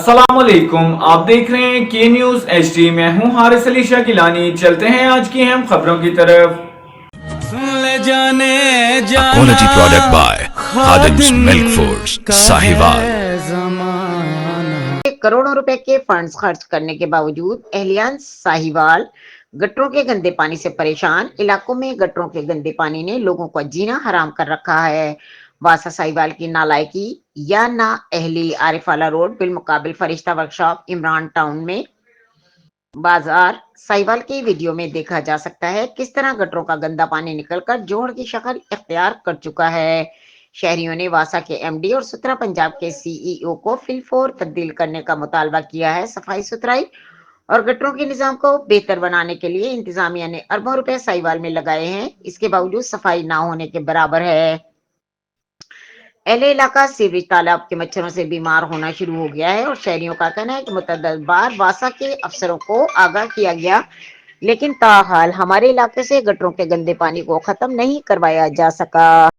السلام علیکم، آپ دیکھ رہے ہیں کے نیوز ایچ ڈی۔ میں ہوں حارث علی شاہ گیلانی۔ چلتے ہیں آج کی اہم خبروں کی طرف۔ Quality product by Khadim's Milk Foods, Sahiwal. کروڑوں روپے کے فنڈز خرچ کرنے کے باوجود اہلیان ساہیوال گٹروں کے گندے پانی سے پریشان۔ علاقوں میں گٹروں کے گندے پانی نے لوگوں کا جینا حرام کر رکھا ہے۔ واسا ساہیوال کی نالائکی یا نا اہلی عارفالہ روڈ بالمقابل فرشتہ ورکشاپ عمران ٹاؤن میں بازار ساہیوال کی ویڈیو میں دیکھا جا سکتا ہے کس طرح گٹروں کا گندا پانی نکل کر جوہر کی شکل اختیار کر چکا ہے۔ شہریوں نے واسا کے ایم ڈی اور سترا پنجاب کے سی ای او کو فی الفور تبدیل کرنے کا مطالبہ کیا ہے۔ صفائی ستھرائی اور گٹروں کے نظام کو بہتر بنانے کے لیے انتظامیہ نے اربوں روپے ساہیوال میں لگائے ہیں، اس کے باوجود صفائی نہ ہونے کے برابر ہے۔ اہل علاقہ سیوریج تالاب کے مچھروں سے بیمار ہونا شروع ہو گیا ہے اور شہریوں کا کہنا ہے کہ متعدد بار واسا کے افسروں کو آگاہ کیا گیا لیکن تاحال ہمارے علاقے سے گٹروں کے گندے پانی کو ختم نہیں کروایا جا سکا۔